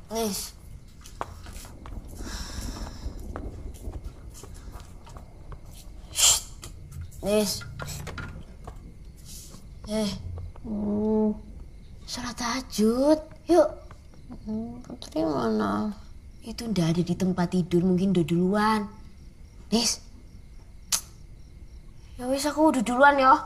Nis. Nis. Sholat tahajud. Yuk. Putri mana? Itu ndak ada di tempat tidur, mungkin udah duluan. Nis. Ya wis aku udah duluan ya.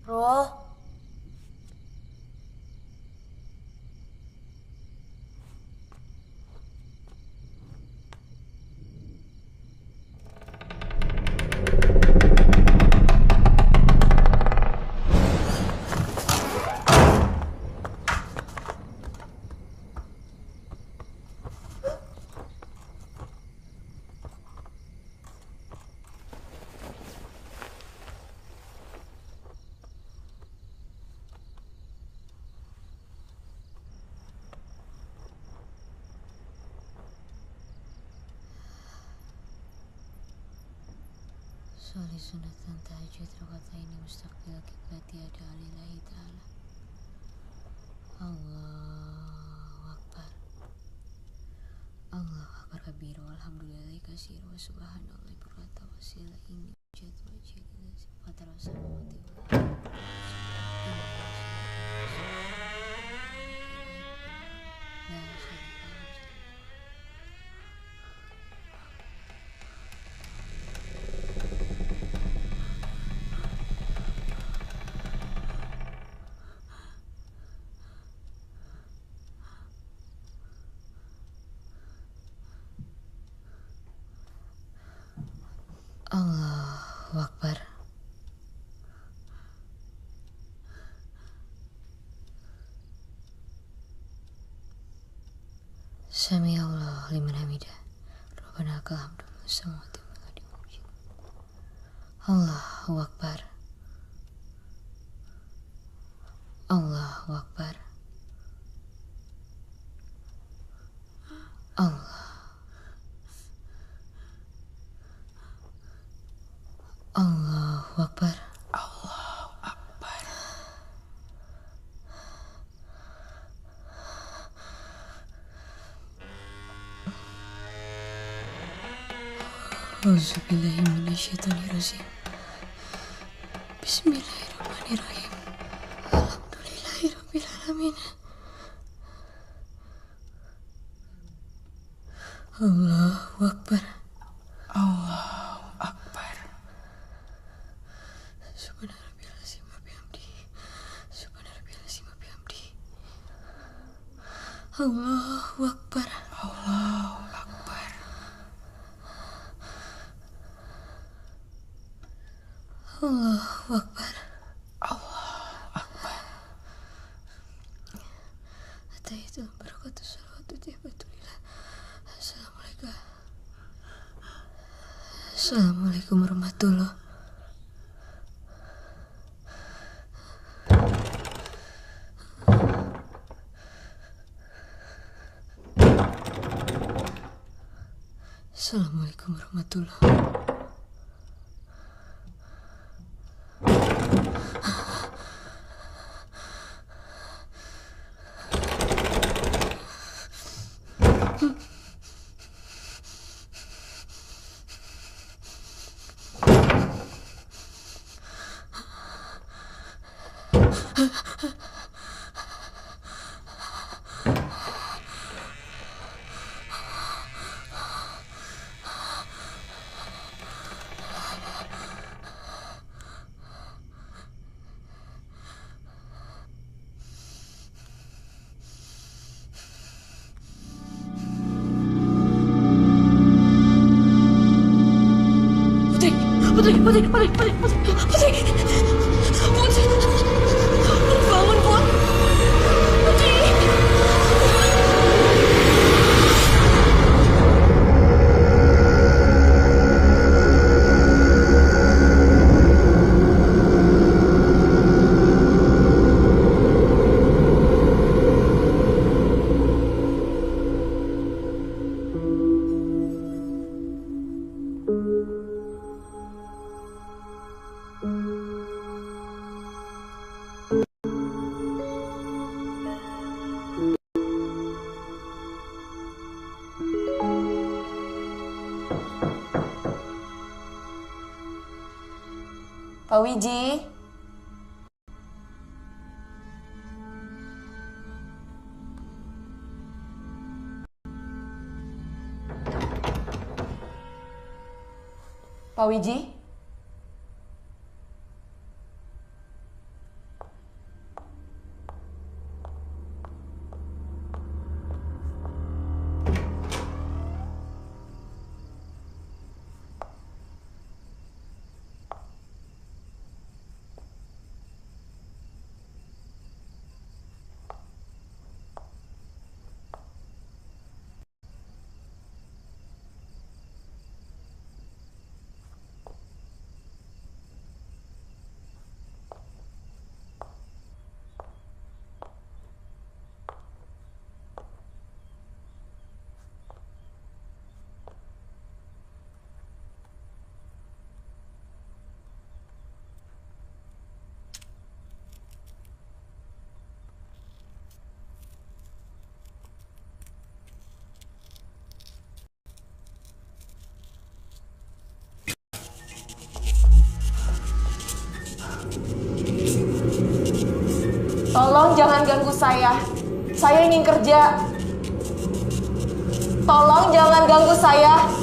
Bro. Sholli sunatan tahajud rakaatain mustaqbil qiblat ada lillahi ta'ala. Allahu akbar. Allahu akbar kabir walhamdulillahi katsir wa subhanallahi bukratan wa asila ini jatuh wajib sifat rasulullah. Allahu akbar. Sami Allah liman hamidah. Rabbana lakal hamdu samawati wal ardi wa ma Allahu akbar. Allahu akbar. Allahu akbar. Allahu akbar. Auzubillahi minasyaitonirrajim. Bismillahirrahmanirrahim. Alhamdulillahirabbil alamin. Allahu akbar. Allahu akbar. Subhanarabbiyal azim wa bihamdihi. Subhanarabbiyal azim wa bihamdihi. Allahu akbar. Allahu akbar. Allahu akbar. Allahu akbar. Ataitu barakatuh salawatu tibatulillah. Assalamualaikum warahmatullahi. Assalamualaikum warahmatullahi. Bangun, Put. Putri. Pak Wiji. Pak Wiji. Tolong jangan ganggu saya. Saya ingin kerja. Tolong jangan ganggu saya.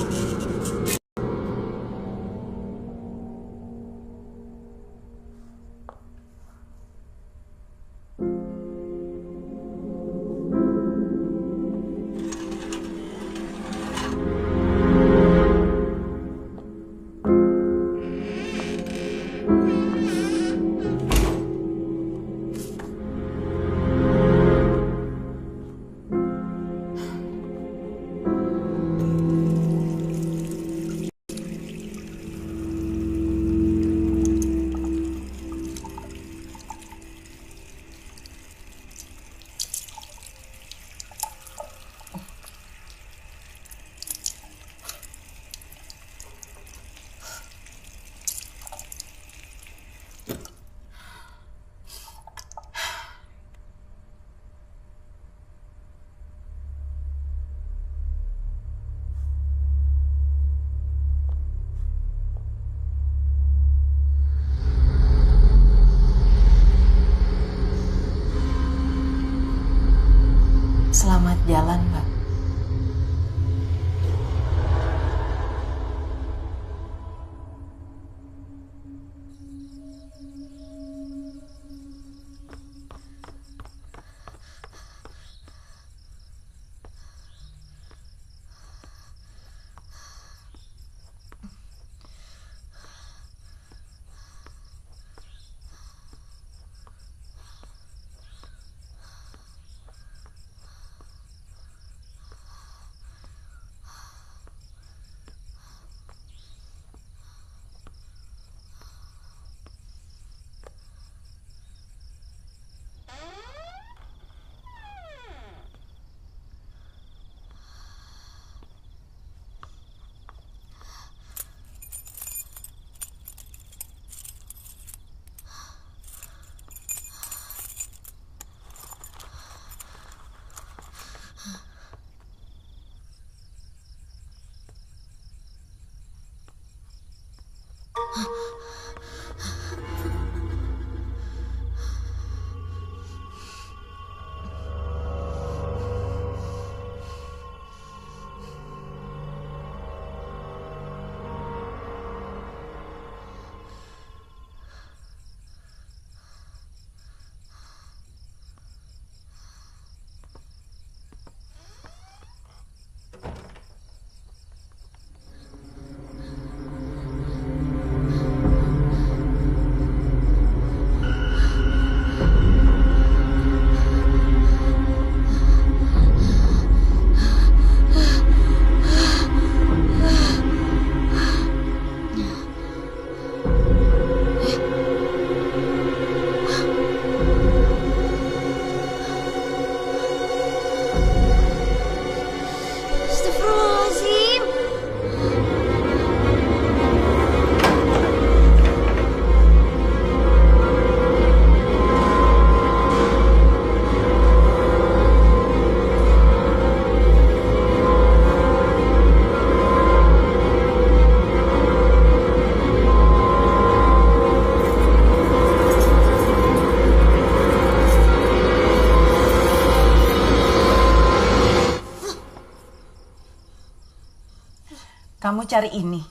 Kamu cari ini.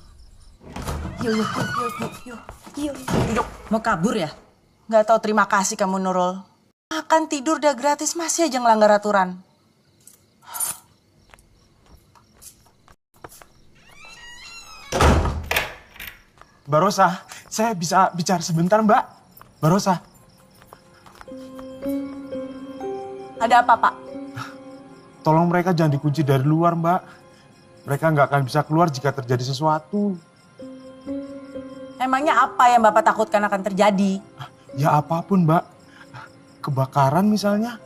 Yuk, yuk, yuk, yuk, yuk, yuk, yuk, yuk. Mau kabur ya? Nggak tahu terima kasih kamu, Nurul. Makan tidur udah gratis, masih aja ngelanggar aturan. Mbak Rosa, saya bisa bicara sebentar, Mbak? Mbak Rosa. Ada apa, Pak? Tolong mereka jangan dikunci dari luar, Mbak. Mereka nggak akan bisa keluar jika terjadi sesuatu. Emangnya apa yang Bapak takutkan akan terjadi? Ya apapun, Mbak. Kebakaran misalnya.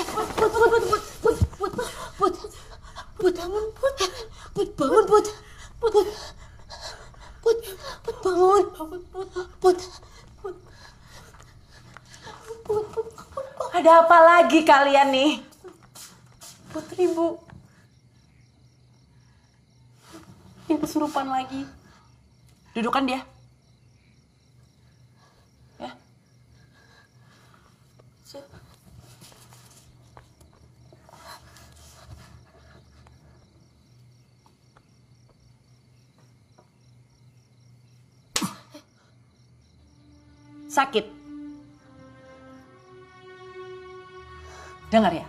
Put, bangun, Put. Put, bangun, Put. Put, bangun. Put. Ada apa lagi kalian nih? Putri, Bu. Dia kesurupan lagi. Dudukan dia. Ya. Sakit. Dengar ya,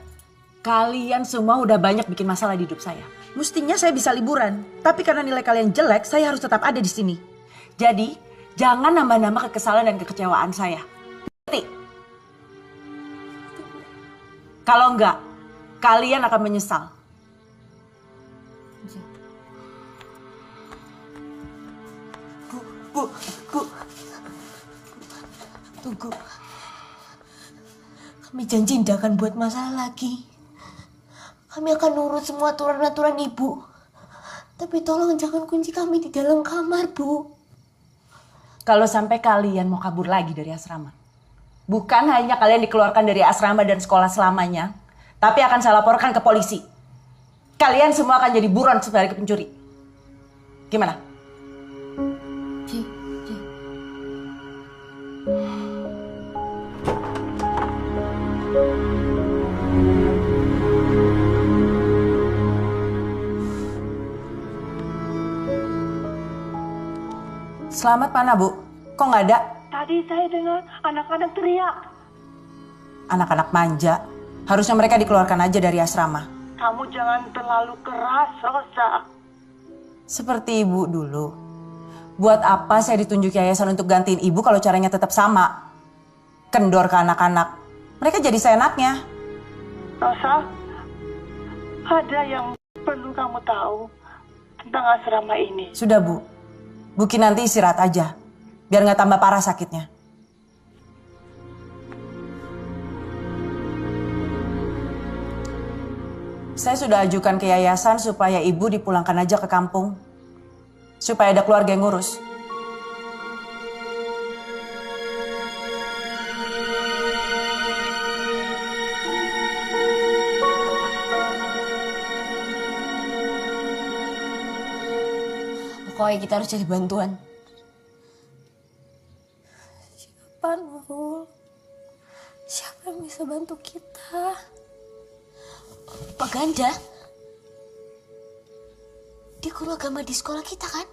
kalian semua udah banyak bikin masalah di hidup saya. Mestinya saya bisa liburan, tapi karena nilai kalian jelek, saya harus tetap ada di sini. Jadi, jangan nambah-nambah kekesalan dan kekecewaan saya. Ngerti? Kalau enggak, kalian akan menyesal. Bu. Tunggu. Kami janji tidak akan buat masalah lagi. Kami akan nurut semua aturan-aturan ibu. Tapi tolong jangan kunci kami di dalam kamar, Bu. Kalau sampai kalian mau kabur lagi dari asrama, bukan hanya kalian dikeluarkan dari asrama dan sekolah selamanya, tapi akan saya laporkan ke polisi. Kalian semua akan jadi buron sebagai pencuri. Gimana? Ji. Selamat mana, Bu? Kok nggak ada? Tadi saya dengar anak-anak teriak. Anak-anak manja. Harusnya mereka dikeluarkan aja dari asrama. Kamu jangan terlalu keras, Rosa. Seperti ibu dulu. Buat apa saya ditunjuk yayasan untuk gantiin ibu kalau caranya tetap sama? Kendor ke anak-anak. Mereka jadi seenaknya. Rosa, ada yang perlu kamu tahu tentang asrama ini. Sudah, Bu. Bu nanti istirahat aja. Biar nggak tambah parah sakitnya. Saya sudah ajukan ke yayasan supaya ibu dipulangkan aja ke kampung. Supaya ada keluarga yang ngurus. Pokoknya kita harus cari bantuan. Siapa, Nurul? Siapa yang bisa bantu kita? Pak Ganda. Dia guru agama di sekolah kita kan?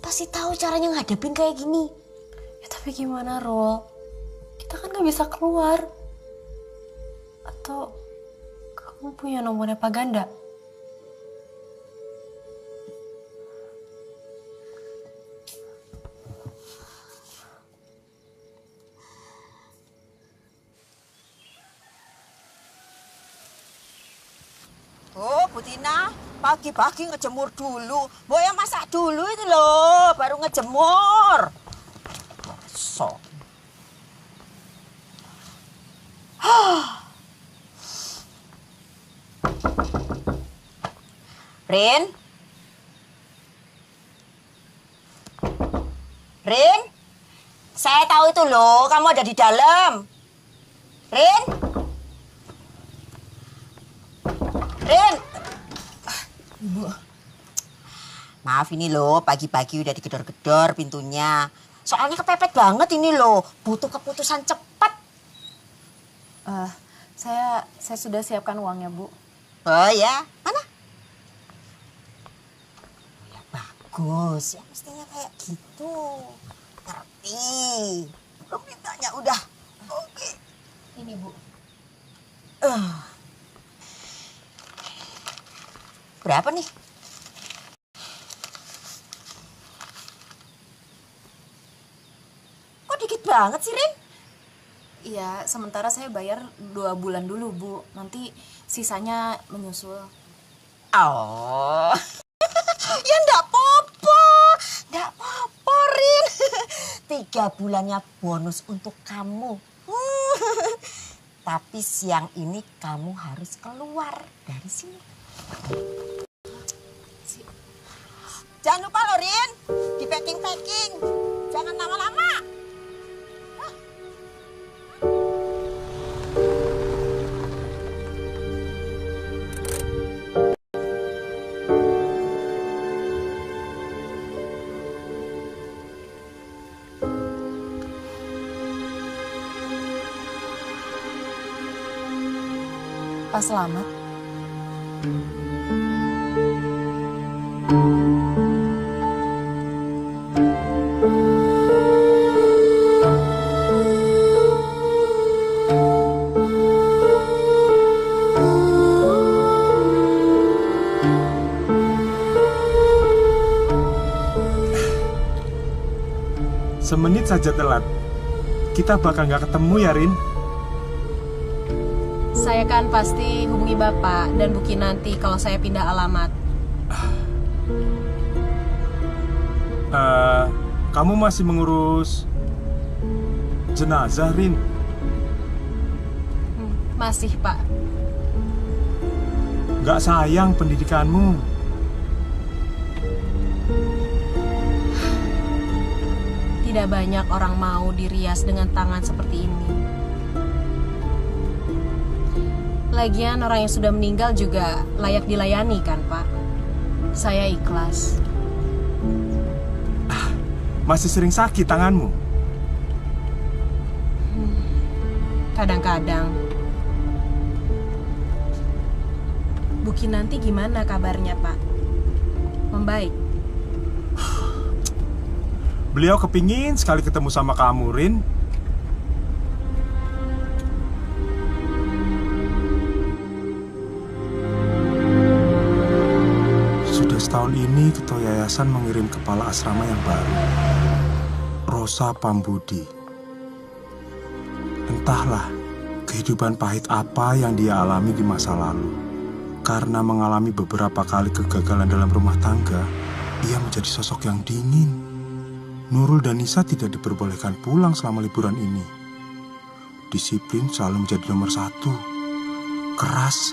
Pasti tahu caranya ngadepin kayak gini. Ya tapi gimana, Rul? Kita kan gak bisa keluar. Atau kamu punya nomornya Pak Ganda? Oh, Bu Tina, pagi-pagi ngejemur dulu. Mbok yang masak dulu itu loh, baru ngejemur. So. Rin? Rin? Saya tahu itu loh, kamu ada di dalam. Rin? Rin! Ibu. Maaf ini loh, pagi-pagi udah digedor-gedor pintunya. Soalnya kepepet banget ini loh, butuh keputusan cepat. Saya sudah siapkan uangnya, Bu. Oh ya, mana? Ya bagus, ya mestinya kayak gitu. Ngerti. Belum mintanya udah. Oke. Ini, Bu. Berapa nih? Kok dikit banget sih, Rin? Iya, sementara saya bayar 2 bulan dulu, Bu. Nanti sisanya menyusul. Oh. Ya ndak apa-apa. Ndak apa-apa, Rin. 3 bulannya bonus untuk kamu. Tapi siang ini kamu harus keluar dari sini. Jangan lupa loh, Rin. Di packing-packing. Jangan lama-lama. Pak Selamat. Semenit saja telat. Kita bakal nggak ketemu ya, Rin? Saya kan pasti hubungi Bapak dan Bu Kinanti kalau saya pindah alamat. Kamu masih mengurus jenazah, Rin? Masih, Pak. Nggak sayang pendidikanmu? Tidak banyak orang mau dirias dengan tangan seperti ini. Lagian orang yang sudah meninggal juga layak dilayani kan, Pak? Saya ikhlas. Masih sering sakit tanganmu? Kadang-kadang. Bu Kinanti gimana kabarnya, Pak? Membaik? Beliau kepingin sekali ketemu sama kamu, Rin. Sudah setahun ini ketua yayasan mengirim kepala asrama yang baru, Rosa Pambudi. Entahlah kehidupan pahit apa yang dia alami di masa lalu. Karena mengalami beberapa kali kegagalan dalam rumah tangga, ia menjadi sosok yang dingin. Nurul dan Nisa tidak diperbolehkan pulang selama liburan ini. Disiplin selalu menjadi nomor satu. Keras.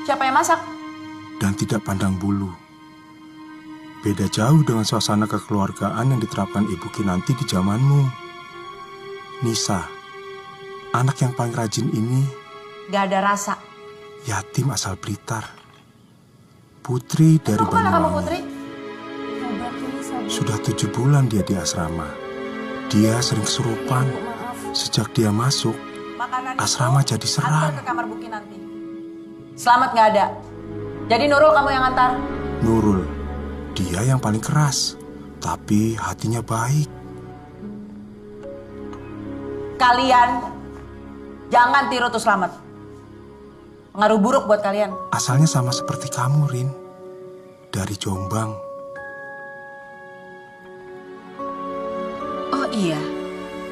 Siapa yang masak? Dan tidak pandang bulu. Beda jauh dengan suasana kekeluargaan yang diterapkan Ibu Kinanti di zamanmu. Nisa, anak yang paling rajin ini, Gak ada rasa. yatim asal Blitar. Putri dari Mana kamu, Banyuwangi. Putri? Sudah 7 bulan dia di asrama. Dia sering kesurupan. Sejak dia masuk, Makanan asrama itu jadi seram. antar ke kamar Bu Kinanti. Selamat gak ada. Jadi Nurul kamu yang antar. Nurul, dia yang paling keras. Tapi hatinya baik. Kalian jangan tiru tuh Selamat. Pengaruh buruk buat kalian. Asalnya sama seperti kamu, Rin. Dari Jombang. Oh iya,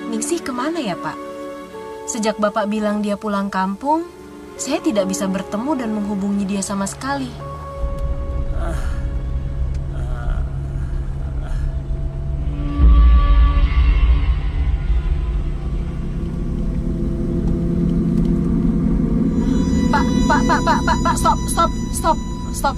Ningsih kemana ya, Pak? Sejak Bapak bilang dia pulang kampung, saya tidak bisa bertemu dan menghubungi dia sama sekali. Pak, stop.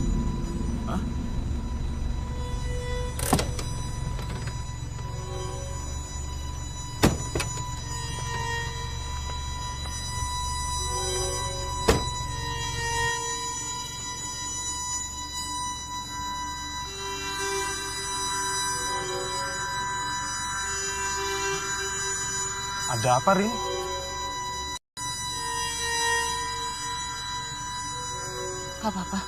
Ada apa, Rin? Gak apa-apa.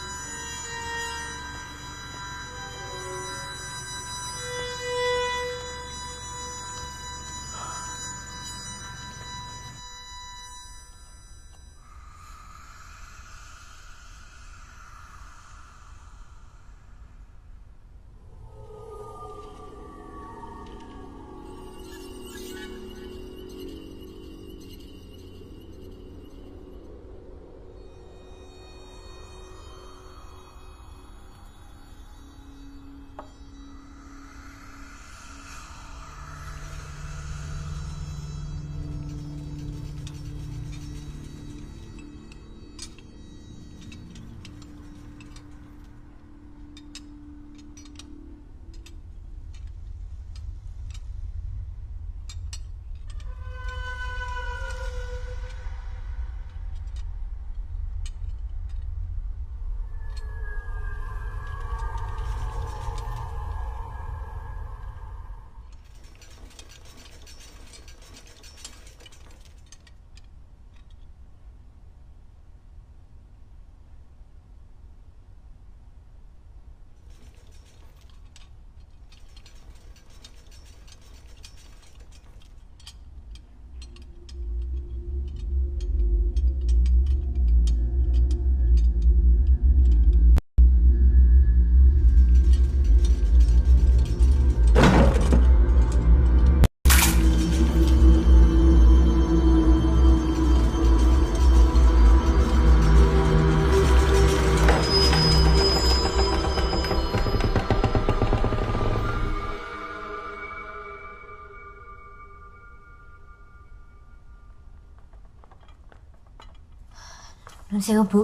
Nun sewu, Bu.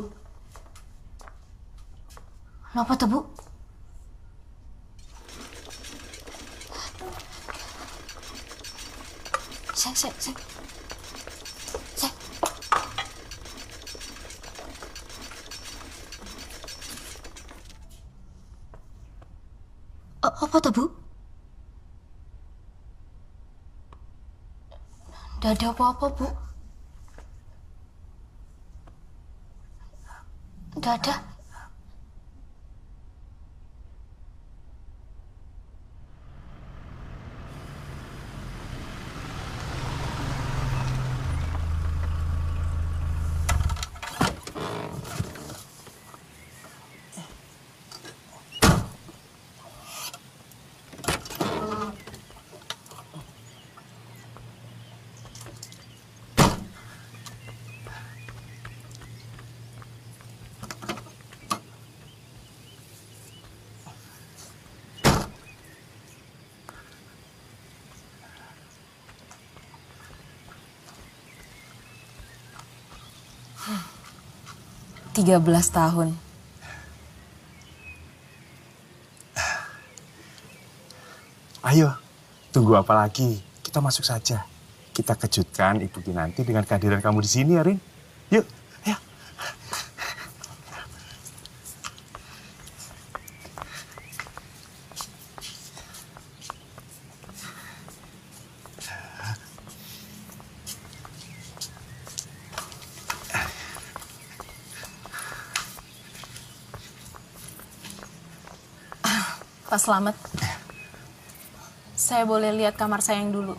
Napa to, Bu? Sek. Apa to, Bu? Nggak ada apa-apa, Bu. Nggak ada. Tiga 13 tahun. Ayo, tunggu apa lagi? Kita masuk saja. Kita kejutkan Ibu Kinanti dengan kehadiran kamu di sini, ya, Rin. Yuk, ayo. Pak Slamet, saya boleh lihat kamar saya yang dulu?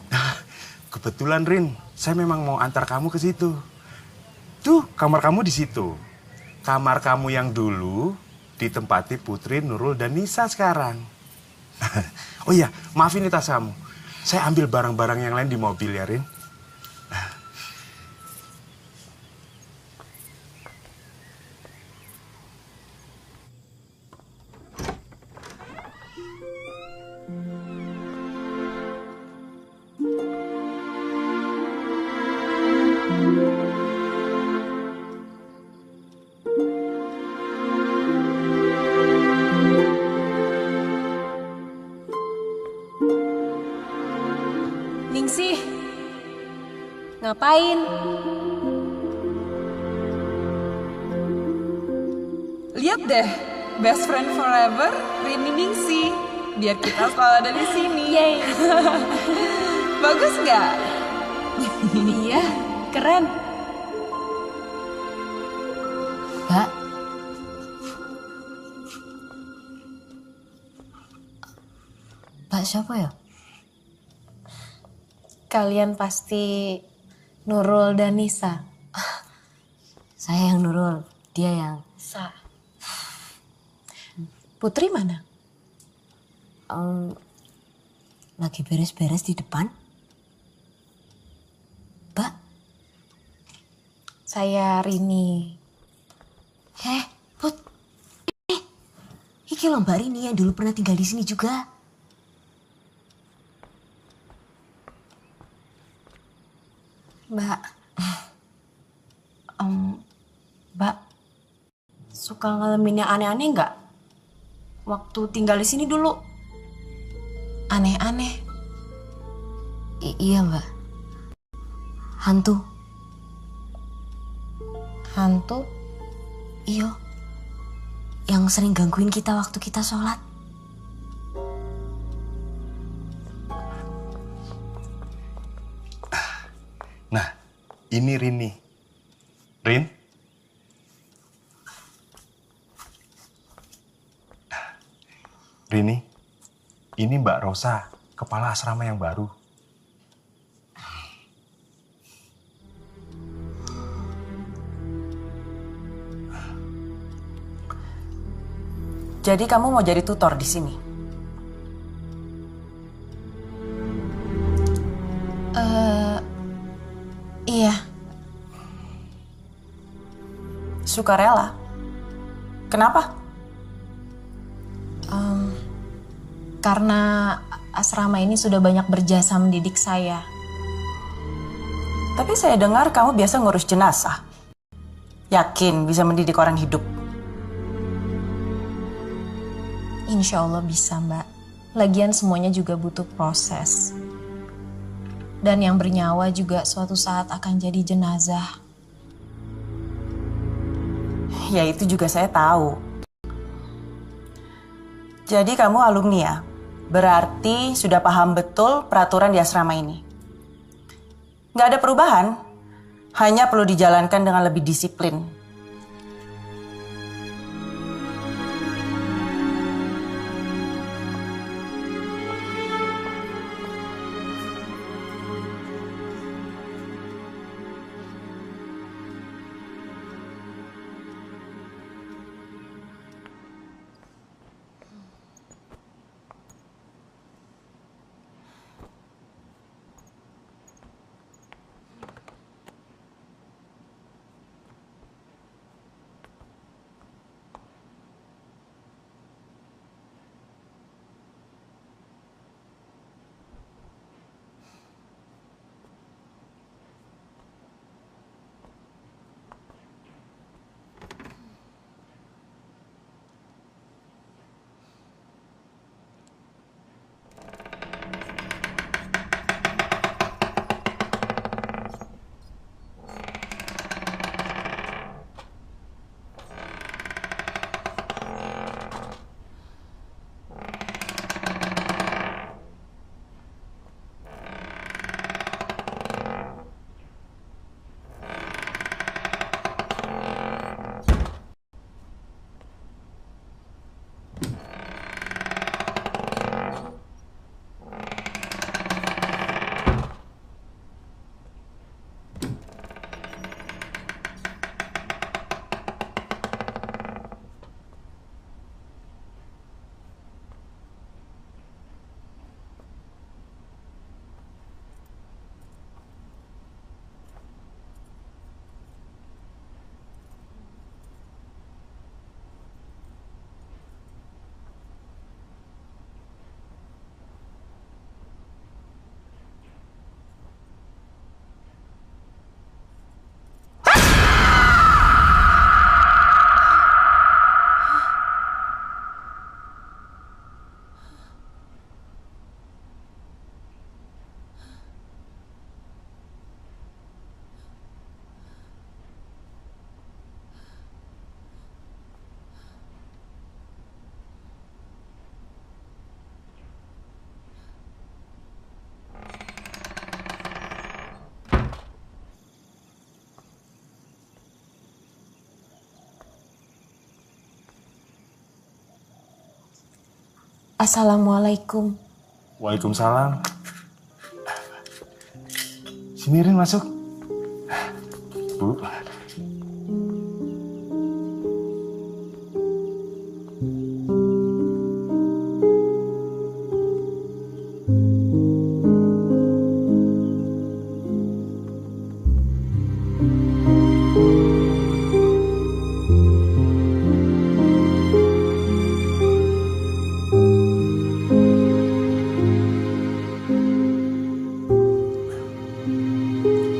Kebetulan, Rin, saya memang mau antar kamu ke situ. Tuh, kamar kamu di situ. Kamar kamu yang dulu ditempati Putri, Nurul, dan Nisa sekarang. Oh iya, maafin nih tas kamu. Saya ambil barang-barang yang lain di mobil ya, Rin. Ningsih, ngapain? Lihat deh, best friend forever, Rini Ningsih. Biar kita selalu ada di sini. Yeay. Bagus nggak? Iya, keren. Mbak. Mbak siapa ya? Kalian pasti Nurul dan Nisa. Saya yang Nurul, dia yang... Putri mana? Lagi beres-beres di depan. Mbak? Saya Rini. Put. Iki loh Mbak Rini yang dulu pernah tinggal di sini juga. Mbak. Mbak. Suka ngalamin yang aneh-aneh nggak? Waktu tinggal di sini dulu. Aneh-aneh. Iya Mbak. Hantu. Hantu? Iya. Yang sering gangguin kita waktu kita sholat. Nah, ini Rini. Rin? Rini, ini Mbak Rosa, kepala asrama yang baru. Jadi kamu mau jadi tutor di sini? Iya. Sukarela. Kenapa? Karena asrama ini sudah banyak berjasa mendidik saya. Tapi saya dengar kamu biasa ngurus jenazah. Yakin bisa mendidik orang hidup? Insya Allah bisa, Mbak. Lagian semuanya juga butuh proses. Dan yang bernyawa juga suatu saat akan jadi jenazah. Ya itu juga saya tahu. Jadi kamu alumni ya? Berarti sudah paham betul peraturan di asrama ini. Nggak ada perubahan, hanya perlu dijalankan dengan lebih disiplin. Assalamualaikum. Waalaikumsalam. Sini Rin masuk. Bu.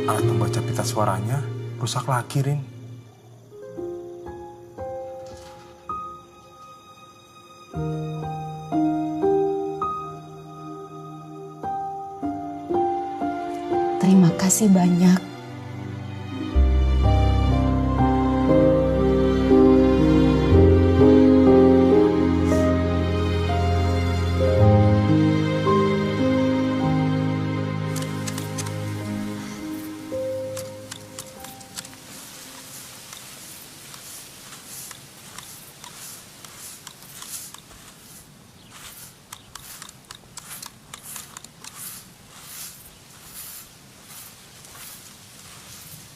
Alat membaca pita suaranya rusak lagi, Rin. Terima kasih banyak.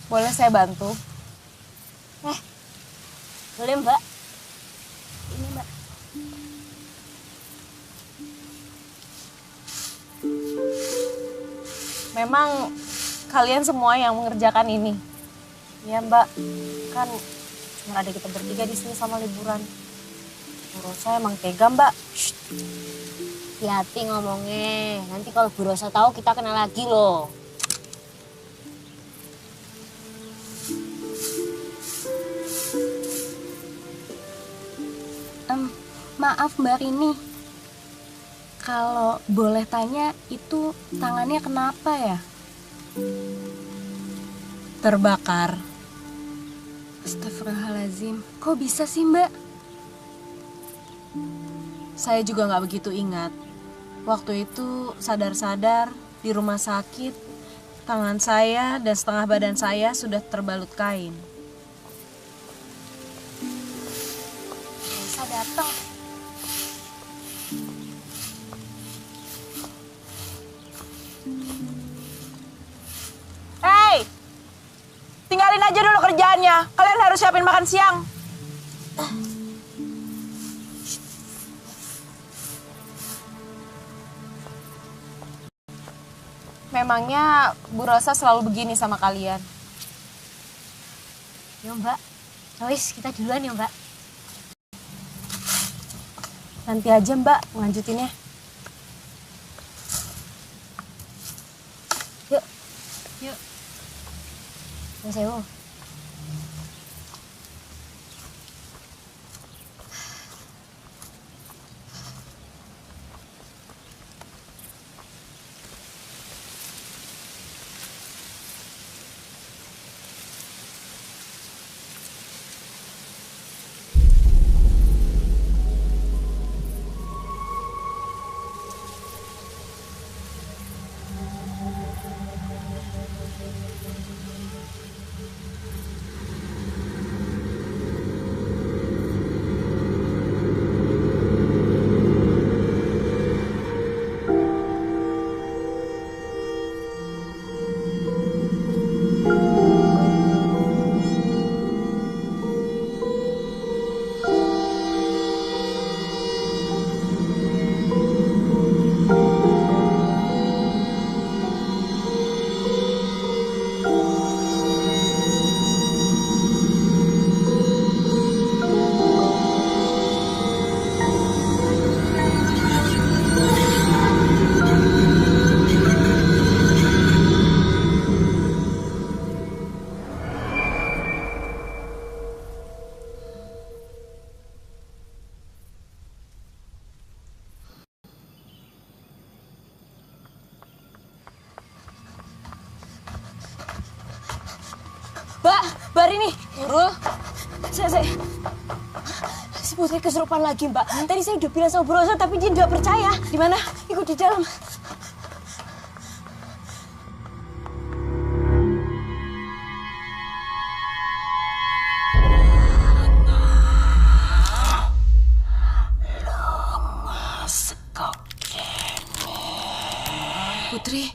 Boleh saya bantu? Boleh Mbak? Ini Mbak. Memang kalian semua yang mengerjakan ini. Iya Mbak, kan cuma ada kita bertiga di sini sama liburan. Bu Rosa emang tega Mbak. Hati-hati ngomongnya. Nanti kalau Bu Rosa tahu kita kena lagi loh. Maaf Mbak Rini, kalau boleh tanya itu tangannya kenapa ya? Terbakar. Astagfirullahaladzim, kok bisa sih Mbak? Saya juga nggak begitu ingat. Waktu itu sadar-sadar di rumah sakit, tangan saya dan setengah badan saya sudah terbalut kain. Bisa datang. Hei! Tinggalin aja dulu kerjaannya. Kalian harus siapin makan siang. Memangnya Bu Rosa selalu begini sama kalian? Ya Mbak, Joyce kita duluan ya Mbak. Nanti aja Mbak ngelanjutinnya. Yuk. Yuk. Mas Ewo. Mbak Rini, Nurul, saya si Putri kesurupan lagi Mbak. Tadi saya udah bilang sama Bu Rosa tapi dia nggak percaya. Di mana? Ikut di dalam. Putri.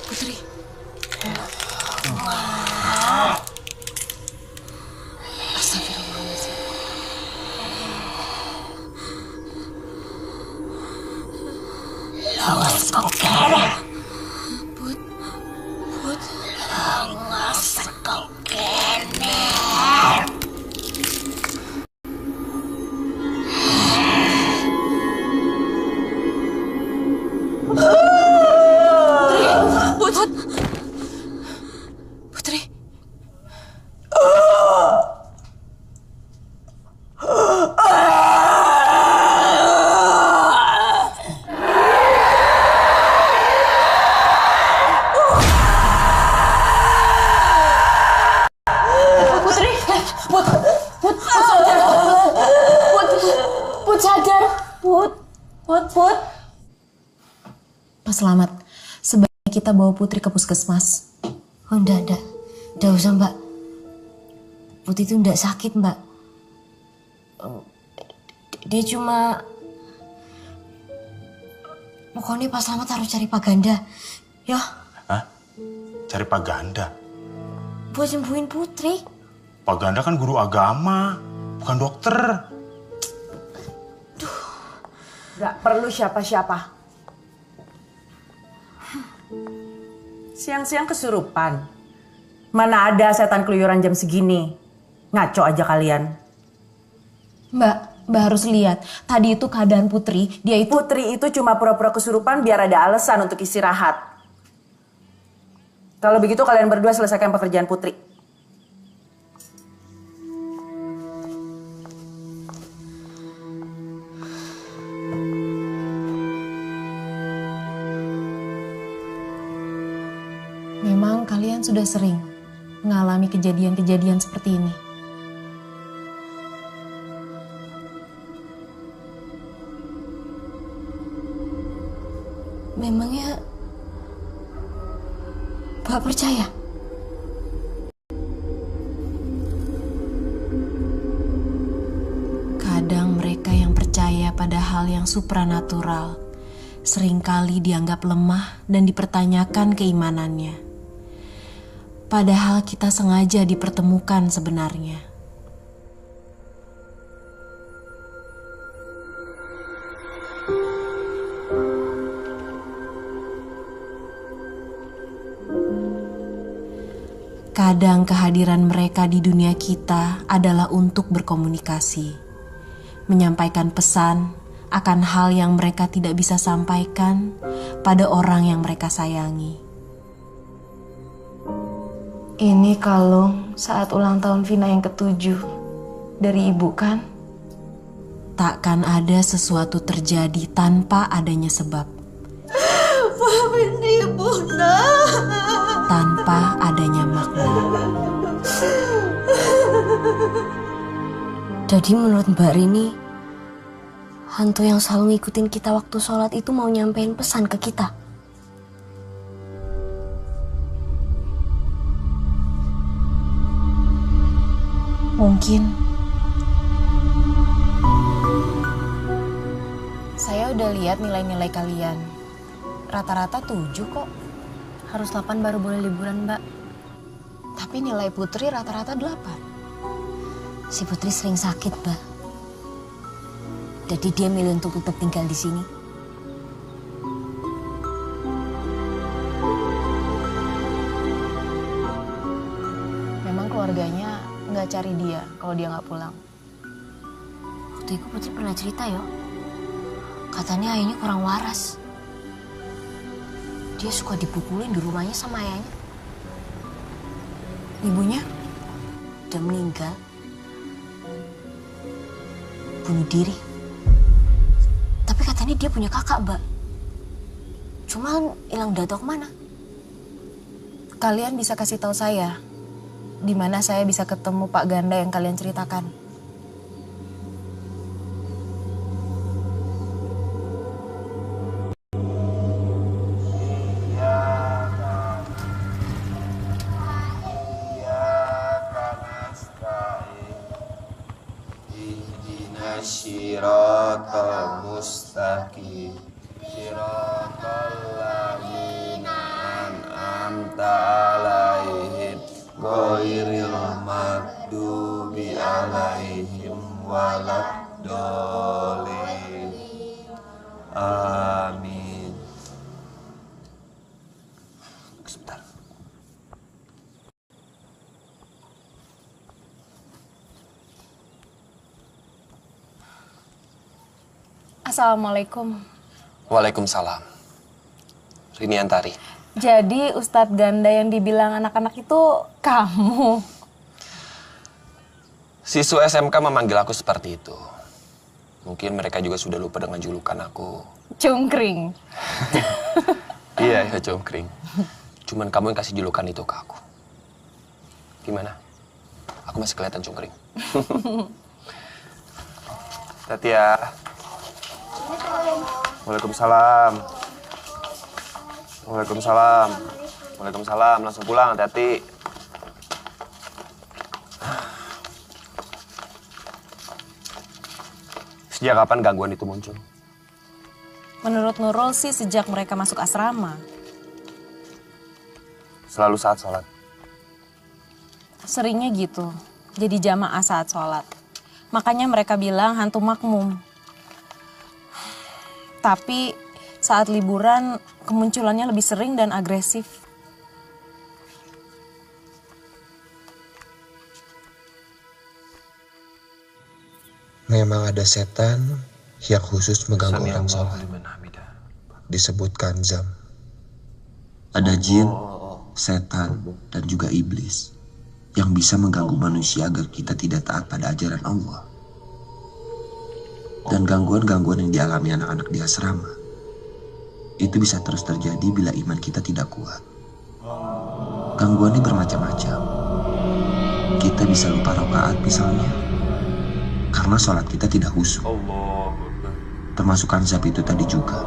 Putri. Astagfirullahaladzim. Lawas kau kere. Put. Lawas kau kene. Putri. Put sadar. Put. Pak Selamat, sebaiknya kita bawa Putri ke puskesmas. Oh enggak usah Mbak. Putri itu enggak sakit Mbak. Dia cuma... Pokoknya Pak Selamat harus cari Pak Ganda. Ya. Hah? Cari Pak Ganda? Buat sembuhin Putri. Pak Ganda kan guru agama, bukan dokter. Gak perlu siapa-siapa. Siang-siang kesurupan. Mana ada setan keluyuran jam segini. Ngaco aja kalian. Mbak, Mbak harus lihat, tadi itu keadaan Putri, Putri itu cuma pura-pura kesurupan biar ada alasan untuk istirahat. Kalau begitu kalian berdua selesaikan pekerjaan Putri. Memang kalian sudah sering mengalami kejadian-kejadian seperti ini. Memangnya Mbak percaya? Kadang mereka yang percaya pada hal yang supranatural seringkali dianggap lemah dan dipertanyakan keimanannya. Padahal kita sengaja dipertemukan sebenarnya. Kadang kehadiran mereka di dunia kita adalah untuk berkomunikasi, menyampaikan pesan akan hal yang mereka tidak bisa sampaikan pada orang yang mereka sayangi. Ini kalung saat ulang tahun Vina yang ke-7 dari ibu kan? Takkan ada sesuatu terjadi tanpa adanya sebab. Maafin ibu, nak. Tanpa adanya makna. Jadi menurut Mbak Rini, hantu yang selalu ngikutin kita waktu sholat itu mau nyampein pesan ke kita. Mungkin. Saya udah lihat nilai-nilai kalian. Rata-rata 7 kok. Harus 8 baru boleh liburan, Mbak. Tapi nilai Putri rata-rata 8. Si Putri sering sakit, Mbak. Jadi dia milih untuk tetap tinggal di sini. Memang keluarganya nggak cari dia kalau dia nggak pulang. Waktu itu Putri pernah cerita yo. Katanya ayahnya kurang waras. Dia suka dipukulin di rumahnya sama ayahnya. Ibunya? Udah meninggal. Bunuh diri. Tapi katanya dia punya kakak, Mbak. Cuman hilang udah tahu kemana. Kalian bisa kasih tahu saya di mana saya bisa ketemu Pak Ganda yang kalian ceritakan. Shiratal mustaqim Shiratal ladzina an'amta alaihim ghairil maghdubi alaihim waladdallin. Amin. Sebentar. Assalamualaikum. Waalaikumsalam. Rini Antari. Jadi Ustadz Ganda yang dibilang anak-anak itu kamu? Siswa SMK memanggil aku seperti itu. Mungkin mereka juga sudah lupa dengan julukan aku. Cungkring. Iya, cungkring. Cuman kamu yang kasih julukan itu ke aku. Gimana? Aku masih kelihatan cungkring. Hati ya. Waalaikumsalam. Waalaikumsalam. Waalaikumsalam. Langsung pulang, hati-hati. Sejak kapan gangguan itu muncul? Menurut Nurul sih sejak mereka masuk asrama. Selalu saat sholat? Seringnya gitu. Jadi jamaah saat sholat. Makanya mereka bilang hantu makmum. Tapi saat liburan kemunculannya lebih sering dan agresif. Memang ada setan yang khusus mengganggu orang sholat. Disebut kanzam. Ada jin, setan, dan juga iblis yang bisa mengganggu manusia agar kita tidak taat pada ajaran Allah. Dan gangguan-gangguan yang dialami anak-anak di asrama itu bisa terus terjadi bila iman kita tidak kuat. Gangguannya bermacam-macam. Kita bisa lupa rakaat misalnya, karena sholat kita tidak khusyuk. Termasuk kanzab itu tadi juga,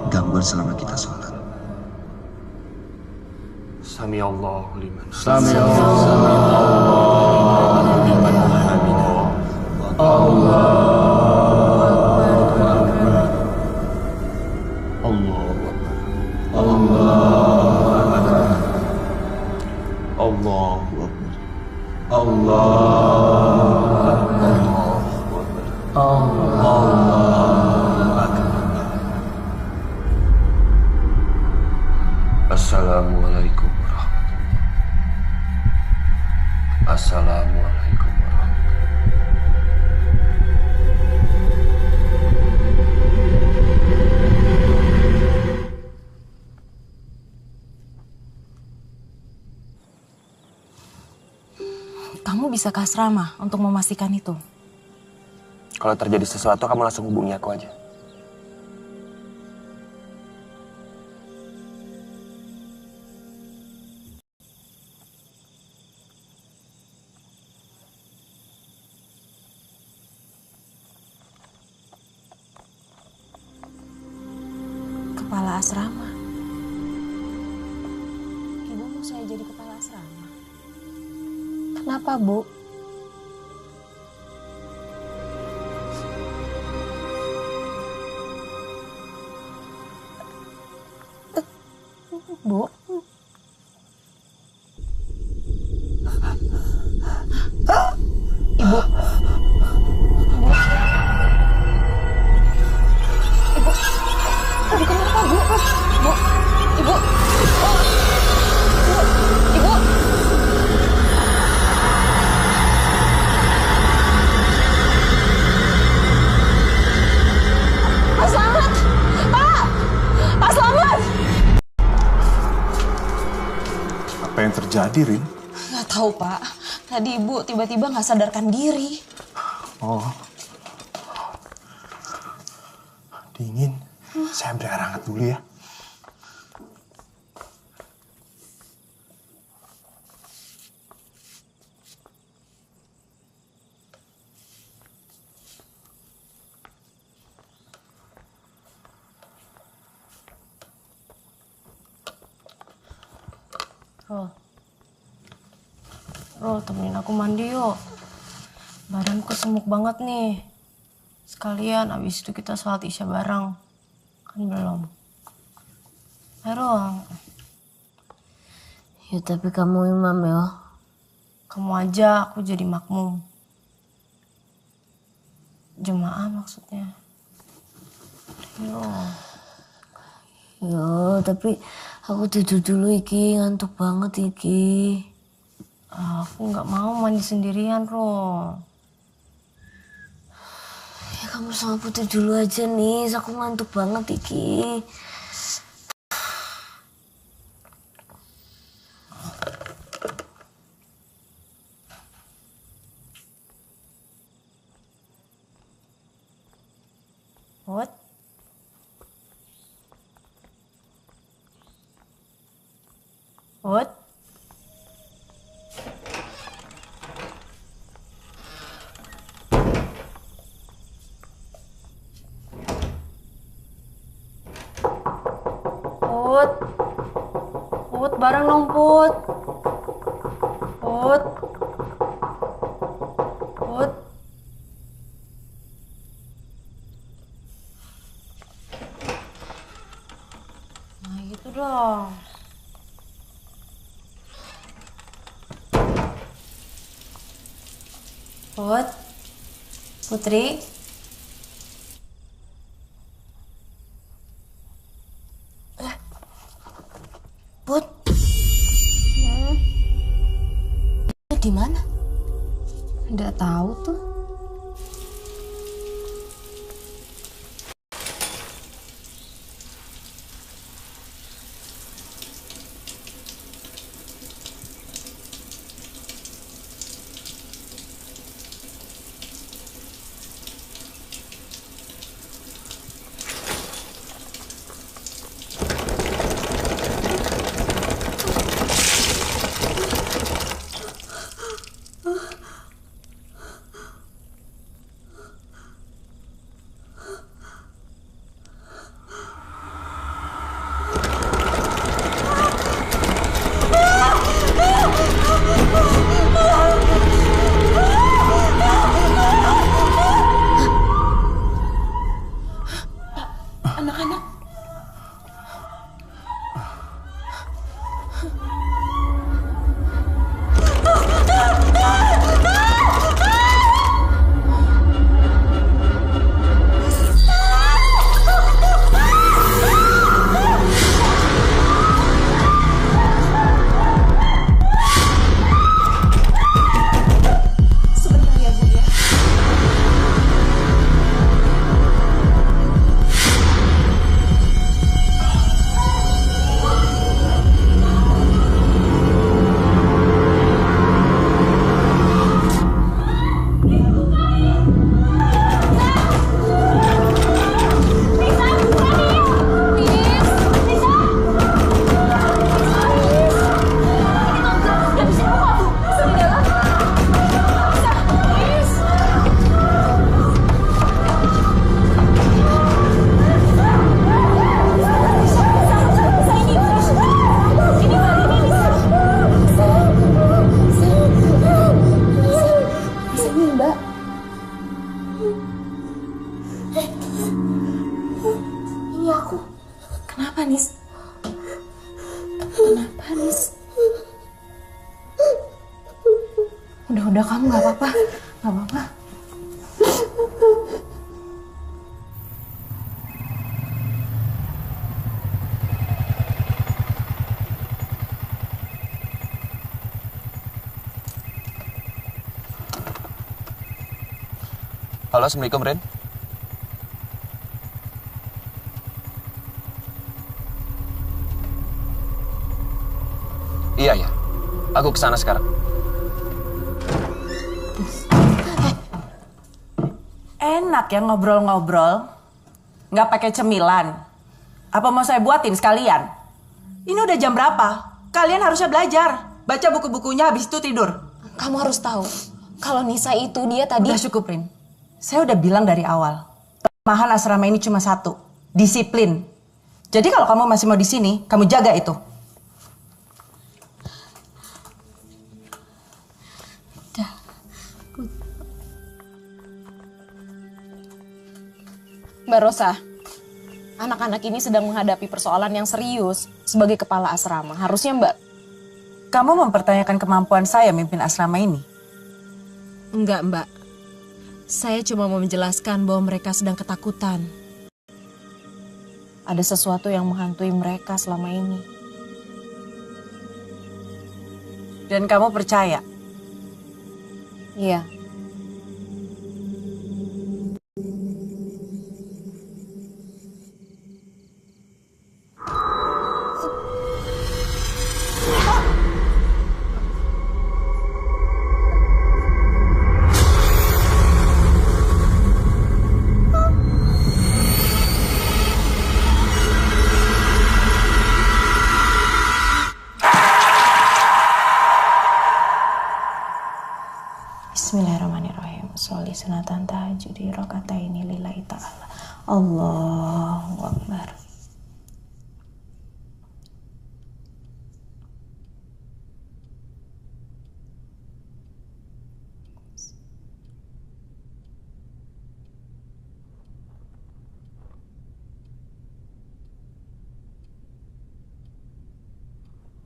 gangguan selama kita sholat. Sami Allahu liman Assalamualaikum warahmatullahi. Assalamualaikum warahmatullahi. Kamu bisa ke asrama untuk memastikan itu. Kalau terjadi sesuatu, kamu langsung hubungi aku aja. Kepala asrama. Ibu mau saya jadi kepala asrama? Kenapa, Bu? Bu? Ibu? Ibu kenapa, Bu? Bu? Ibu? Ibu? Pak Slamet! Pak! Pak Slamet! Apa yang terjadi, Rin? Nggak tahu, Pak. Tadi Ibu tiba-tiba nggak sadarkan diri. Oh. Dingin. Saya ambil air hangat dulu ya. Rol, temenin aku mandi yuk. Badanku semuk banget nih. Sekalian abis itu kita sholat isya bareng. Kan belum. Ayo. Ya tapi kamu imam ya. Kamu aja, aku jadi makmum. Jemaah maksudnya. Yo, tapi aku tidur dulu iki, ngantuk banget iki. Aku nggak mau mandi sendirian, Ro. Ya kamu sama Putri dulu aja nih, aku ngantuk banget iki. What? What? Put, bareng dong, Put. Put. Nah, gitu dong. Put. Putri. Put. Di mana? Nggak tahu tuh. anak-anak. Ini aku. Kenapa, Nis? Kenapa, Nis? Udah, kamu gak apa-apa. Gak apa-apa. Halo, Assalamualaikum, Ren. Iya. Aku kesana sekarang. Enak ya ngobrol-ngobrol. Nggak pakai cemilan. Apa mau saya buatin sekalian? Ini udah jam berapa? Kalian harusnya belajar. Baca buku-bukunya, habis itu tidur. Kamu harus tahu, kalau Nisa itu dia tadi... Udah cukup, Rin. Saya udah bilang dari awal. Kelemahan asrama ini cuma satu. Disiplin. Jadi kalau kamu masih mau di sini, kamu jaga itu. Mbak Rosa, anak-anak ini sedang menghadapi persoalan yang serius sebagai kepala asrama. Harusnya Mbak... Kamu mempertanyakan kemampuan saya mimpin asrama ini? Enggak, Mbak. Saya cuma mau menjelaskan bahwa mereka sedang ketakutan. Ada sesuatu yang menghantui mereka selama ini. Dan kamu percaya? Iya. Bismillahirrahmanirrahim. Sholli sunatan tahajudi rokataini lillahi ta'ala. Allahu Akbar.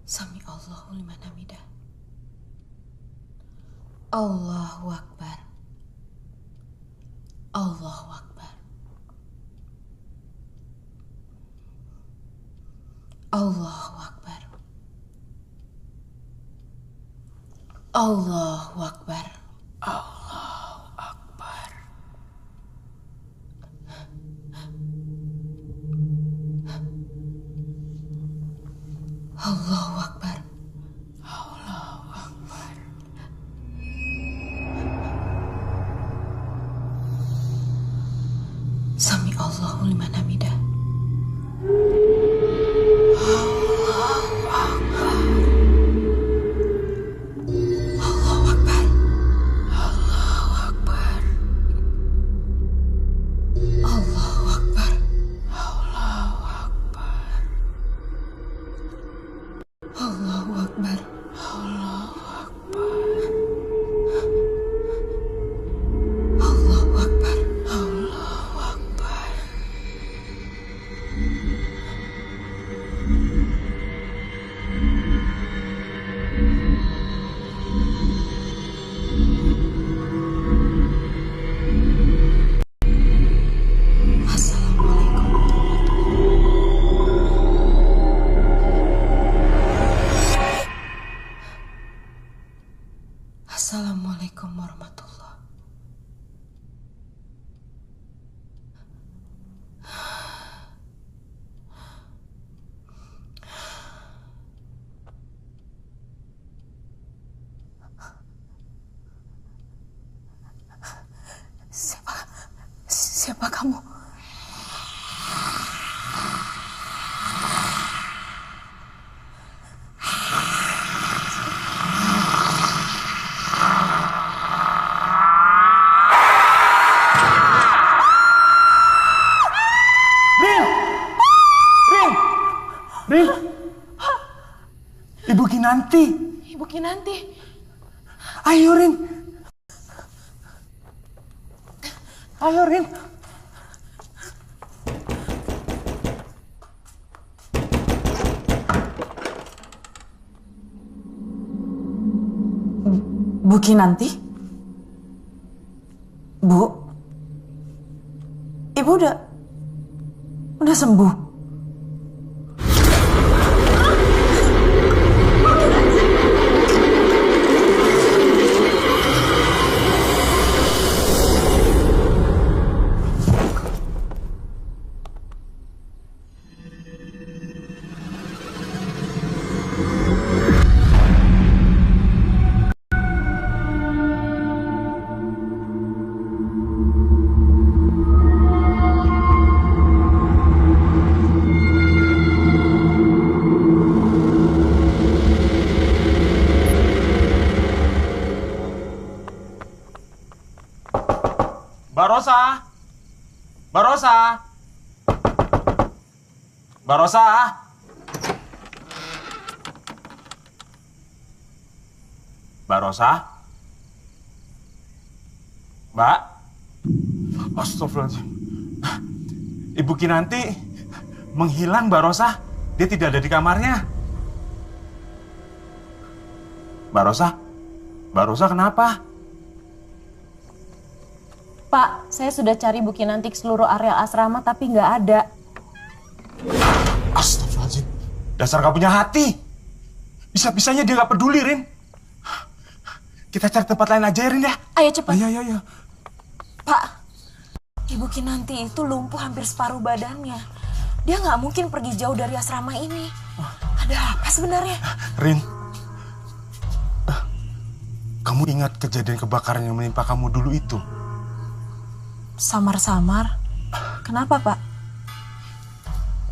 Sami Allahu liman hamidah. Allahu Akbar. Allahu Akbar. Allahu Akbar. Allahu Akbar. Allahu Akbar. Allahu Akbar. Sami Allahu liman hamidah. Allahu Akbar. Allahu Akbar. Allahu Akbar. Allahu Akbar. Allahu Akbar. Allahu Akbar. Allahu Akbar. Allahu Akbar. Allahu Akbar. Rin! Ibu Kinanti! Ibu Kinanti. Ayo, Rin! Ayo, Rin! Bu Kinanti? Bu? Ibu udah sembuh? Mbak Rosa! Mbak Rosa! Mbak Rosa! Mbak Rosa? Mbak? Astagfirullahaladzim. Ibu Kinanti menghilang, Mbak Rosa. Dia tidak ada di kamarnya. Mbak Rosa? Mbak Rosa kenapa? Pak, saya sudah cari Bu Kinanti ke seluruh area asrama tapi nggak ada. Astagfirullahaladzim. Dasar gak punya hati. Bisa-bisanya dia gak peduli, Rin. Kita cari tempat lain aja ya, Rin ya. Ayo cepat. Ayo. Pak, Ibu Kinanti itu lumpuh hampir separuh badannya. Dia nggak mungkin pergi jauh dari asrama ini. Ada apa sebenarnya? Rin, kamu ingat kejadian kebakaran yang menimpa kamu dulu itu? Samar-samar. Kenapa, Pak?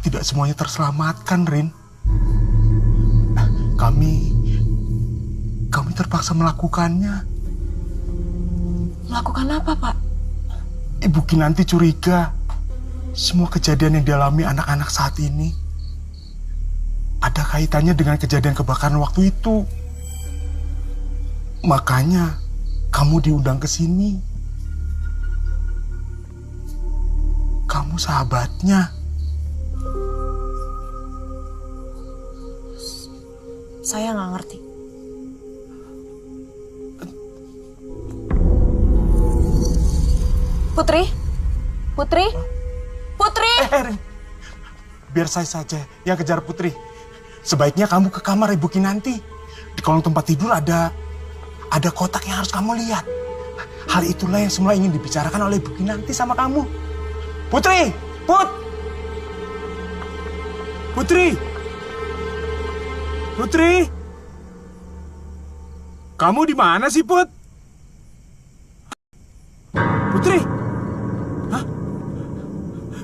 Tidak semuanya terselamatkan, Rin. Kami terpaksa melakukannya. Melakukan apa, Pak? Ibu Kinanti curiga semua kejadian yang dialami anak-anak saat ini ada kaitannya dengan kejadian kebakaran waktu itu. Makanya kamu diundang ke sini. Kamu sahabatnya. Saya nggak ngerti. Putri? Rin. Biar saya saja yang kejar Putri. Sebaiknya kamu ke kamar Ibu Kinanti. Di kolong tempat tidur ada kotak yang harus kamu lihat. Hal itulah yang semula ingin dibicarakan oleh Ibu Kinanti sama kamu. Putri! Putri! Kamu di mana sih, Put? Putri! Hah?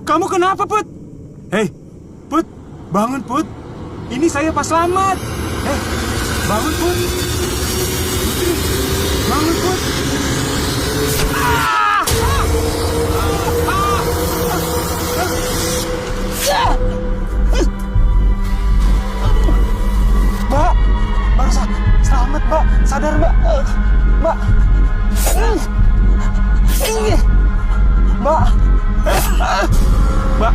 Kamu kenapa, Put? Hei, Put, bangun, Put. Ini saya Pak Slamet. Hei, bangun, Put. Putri, bangun, Put. Mbak Rosa, selamat, Mbak. Sadar, Mbak. Mbak. Mbak. Mbak.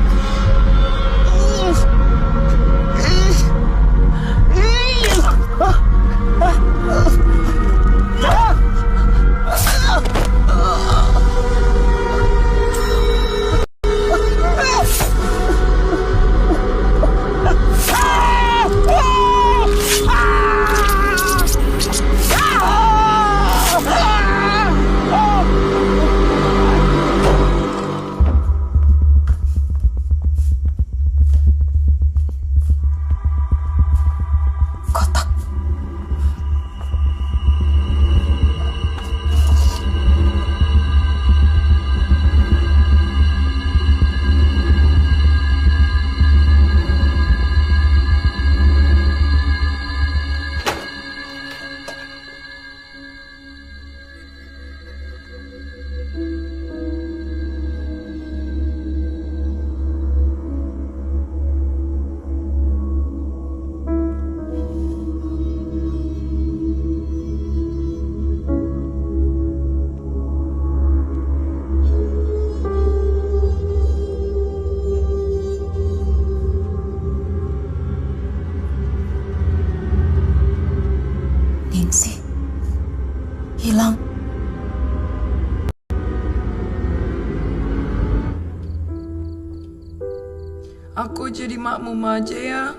Aku jadi makmum aja ya.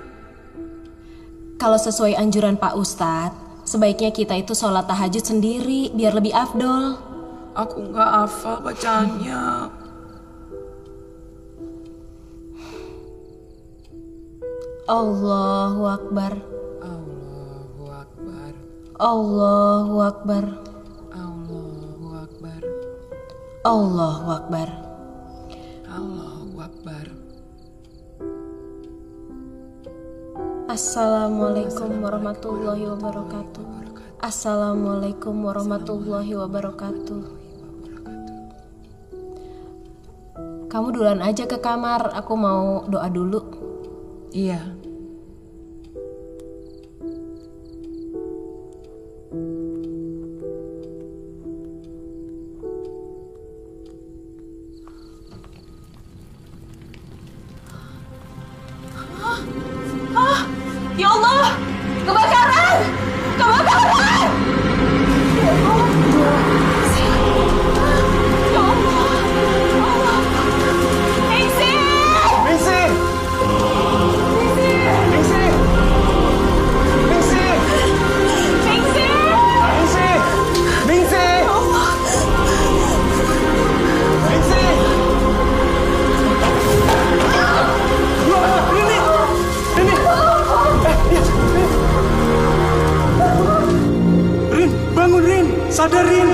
Kalau sesuai anjuran Pak Ustadz, sebaiknya kita itu sholat tahajud sendiri biar lebih afdol. Aku nggak hafal bacaannya. Allahu Akbar. Allahu Akbar. Allahu Akbar. Allahu Akbar. Allahu Akbar. Allahu Akbar. Assalamualaikum warahmatullahi wabarakatuh. Assalamualaikum warahmatullahi wabarakatuh. Kamu duluan aja ke kamar, aku mau doa dulu. Iya. Ya Allah, kebakaran! Kebakaran! Ya Allah. Ya Allah. Allah. Ningsih! Ningsih! Ningsih! Ningsih! Ningsih! Ningsih! Ningsih! Ya Allah. Ningsih! Rin, bangun Rin, sadar Rin.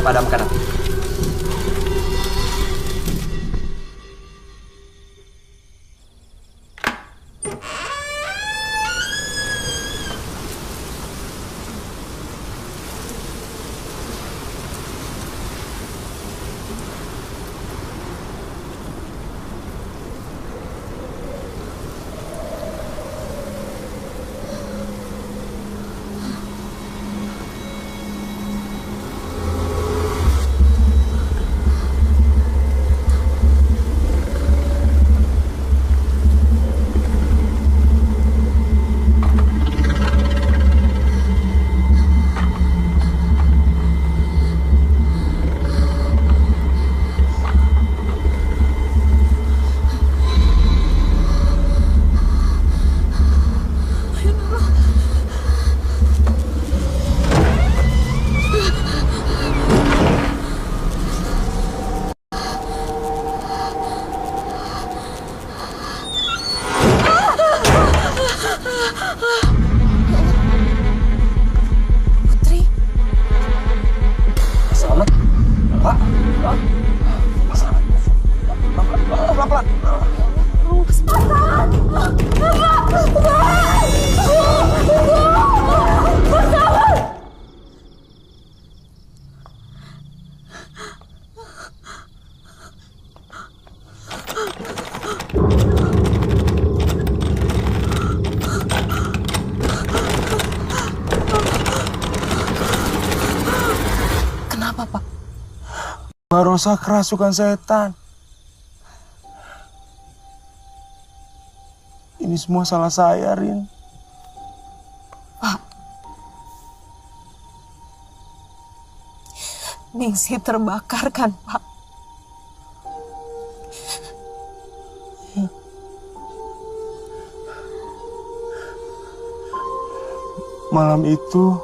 Padamkan api. Putri, Selamat. Pak. Pak selamat. Pelan-pelan. kenapa Pak? Mbak Rosa kerasukan setan. Ini semua salah saya, Rin. Pak, Ningsih terbakar kan Pak? Malam itu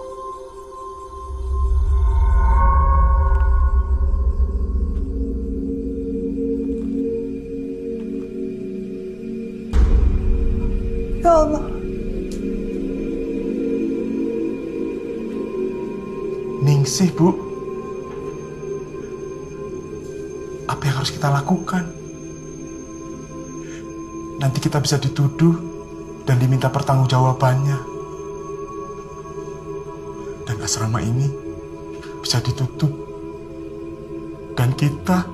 ya Allah, Ningsih, Bu. Apa yang harus kita lakukan? Nanti kita bisa dituduh dan diminta pertanggungjawabannya. Dan asrama ini bisa ditutup. Dan kita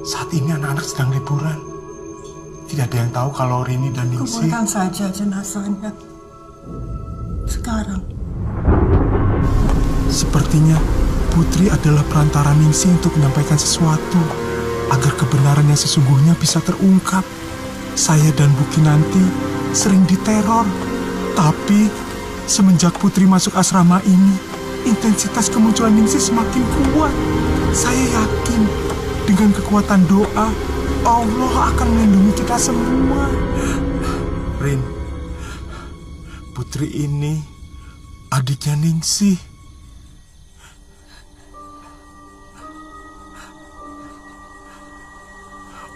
saat ini anak-anak sedang liburan. Tidak ada yang tahu kalau Rini dan Ningsih. Kuburkan saja jenazahnya. Sekarang. Sepertinya Putri adalah perantara Ningsih untuk menyampaikan sesuatu agar kebenaran yang sesungguhnya bisa terungkap. Saya dan Bu Kinanti sering diteror, tapi semenjak Putri masuk asrama ini, intensitas kemunculan Ningsih semakin kuat. Saya yakin dengan kekuatan doa, Allah akan melindungi kita semua. Rin, Putri ini adiknya Ningsih.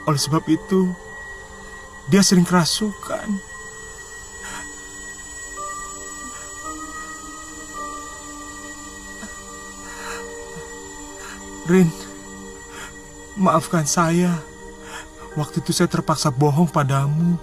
Oleh sebab itu, dia sering kerasukan. Rin, maafkan saya. Waktu itu saya terpaksa bohong padamu.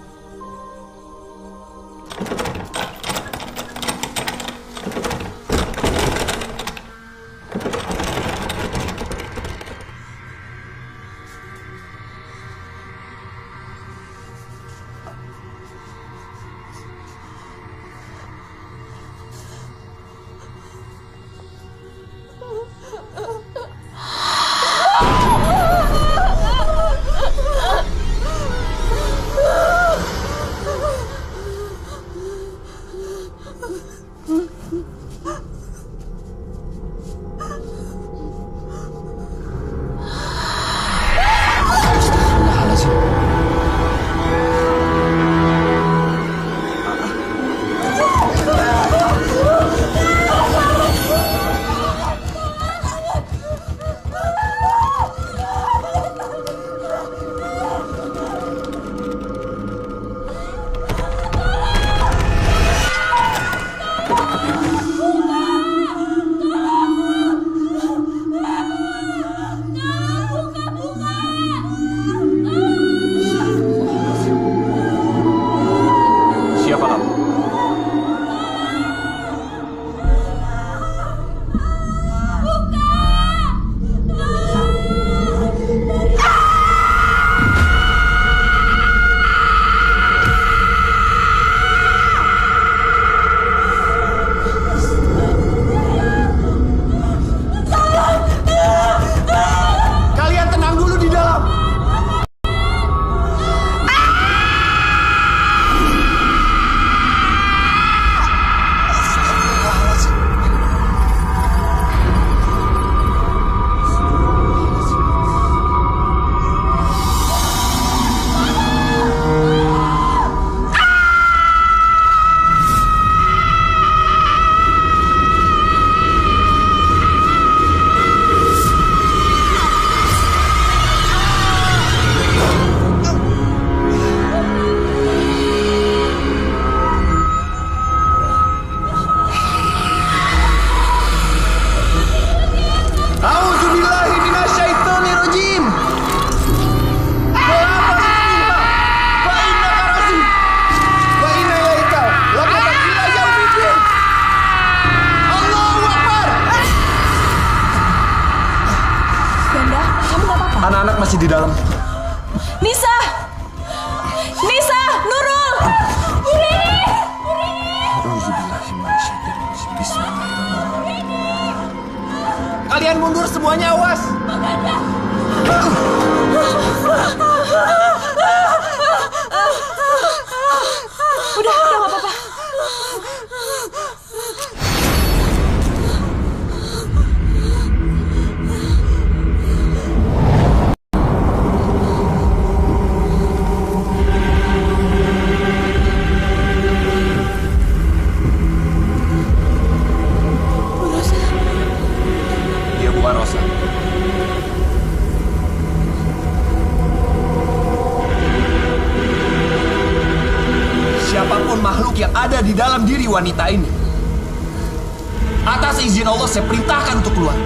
Kalian mundur semuanya, awas! Udah gak apa-apa. Dia bukan Rosa. Siapapun makhluk yang ada di dalam diri wanita ini, atas izin Allah saya perintahkan untuk keluar.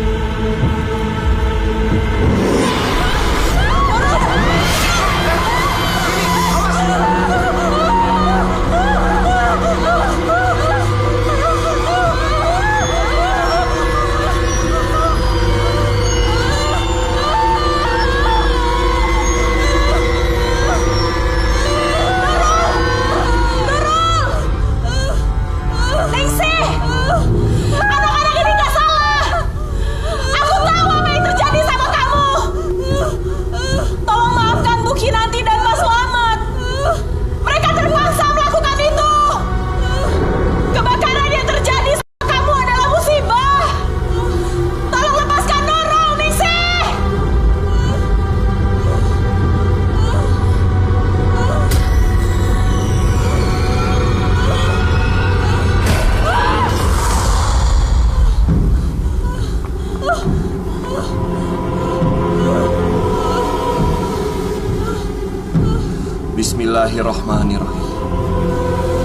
Bismillahirrahmanirrahim.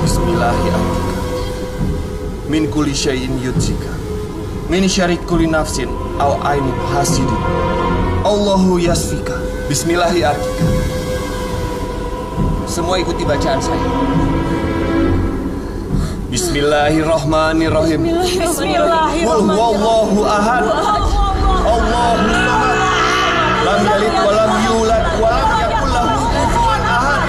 Bismillahirrahmanirrahim. Min kulli syai'in yudzika. Min syarri kulli nafsin aw ainin hasidin. Allahu yasfika. Bismillahirrahmanirrahim. Semua ikuti bacaan saya. Bismillahirrahmanirrahim. Bismillahirrahmanirrahim. Qul huwallahu ahad. Allahu samad. Lam yalid wa lam yulad wa lam yakul lahu kufuwan ahad.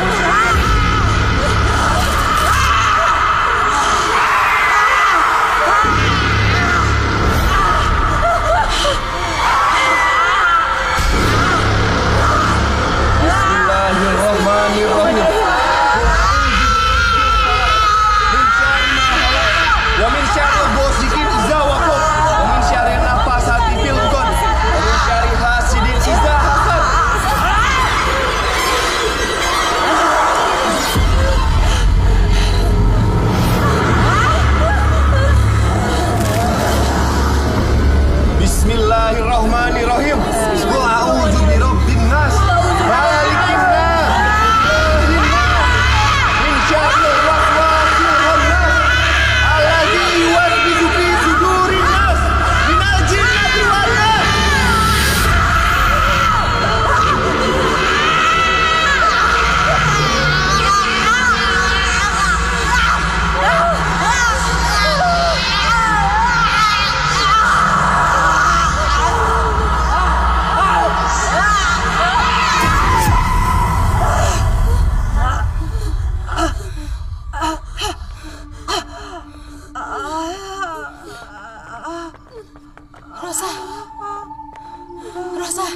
Bismillahirrahmanirrahim. Wa min syarri ghasiqin idza waqab, wa min syarri nafasati fil 'uqad, wa min syarri hasidin idza hasad. Bismillahirrahmanirrahim. Qul a'udzu birabbin nas, malikin nas, ilahin nas, min syarril waswasil khannas, alladzi yuwaswisu fi sudurin nas, minal jinnati wan nas. Rosa. Rosa.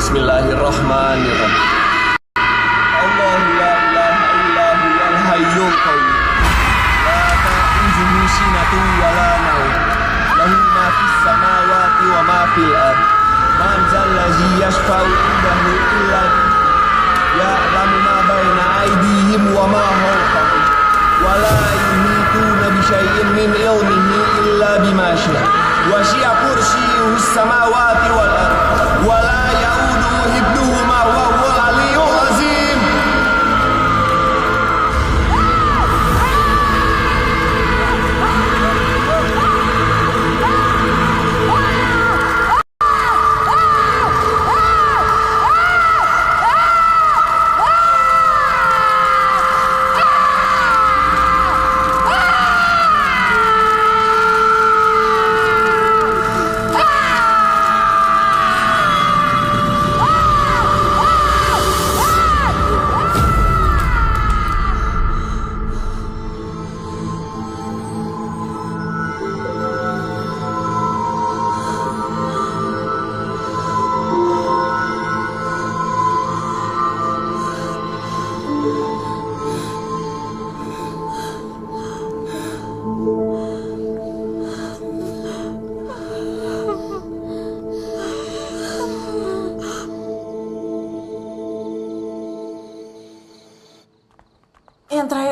Bismillahirrahmanirrahim. Allahu la ilaha illa huwal hayyul qayyum. La ta'khudhuhu sinatun wa la nawm. Lahu ma fis samawati wa ma fil ardh. Man zallazi yashfa'u indahu illa ya'lamu ma baina aydihim wa ma khalfahum. Wa la yuhituna bi syai'in min ilmihi illa bima syaa. Wa syi'a kursiyyuhu as-samawati wal ardh. Wa la ya'uduhu hibduhuma wa huwal aliyyul azim.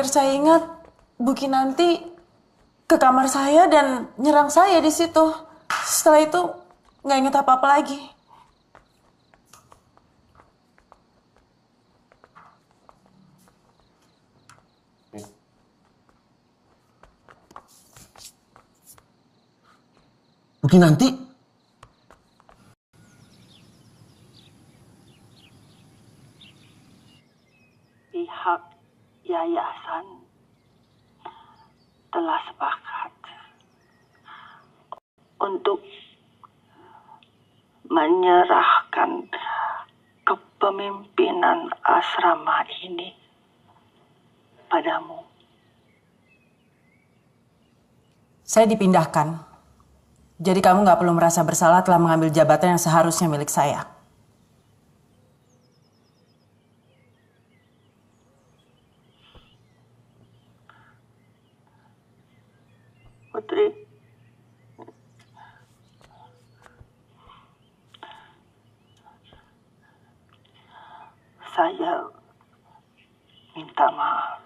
saya ingat, Bu Kinanti ke kamar saya dan nyerang saya di situ. Setelah itu nggak ingat apa-apa lagi. Bu Kinanti? Pihak yayasan telah sepakat untuk menyerahkan kepemimpinan asrama ini padamu. Saya dipindahkan. Jadi kamu nggak perlu merasa bersalah telah mengambil jabatan yang seharusnya milik saya. Putri, saya minta maaf.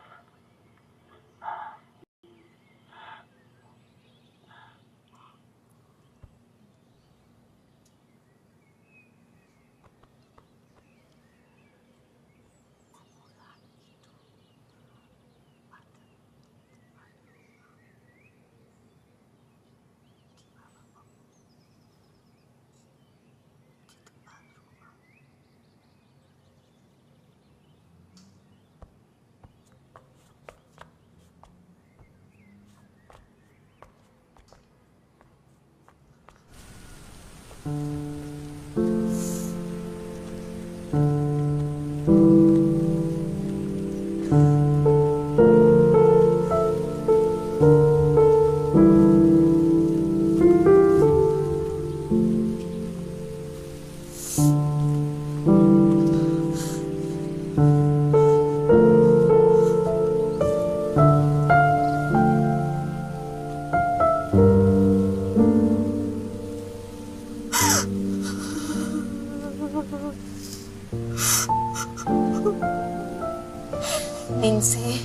Ningsih,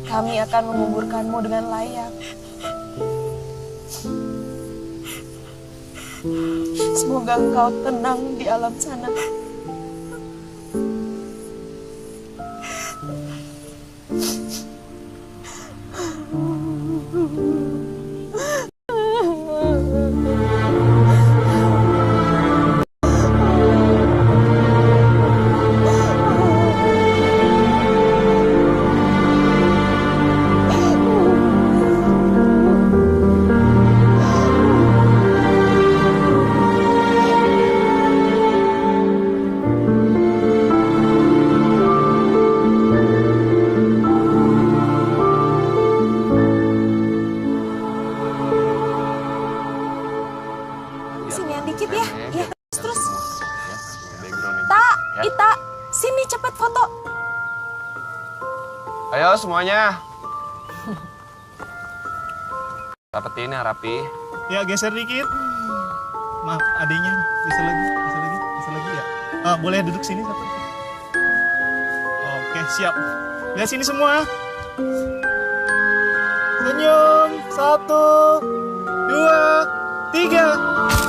kami akan menguburkanmu dengan layak. Semoga engkau tenang di alam sana. Sinian dikit ya. Ya, terus. Ita, sini cepet foto. Ayo semuanya. Rapetin yang rapi. Ya, geser dikit. Maaf, adanya. Geser lagi ya. Boleh duduk sini satu. Oke, siap. Lihat sini semua. Senyum. 1, 2, 3.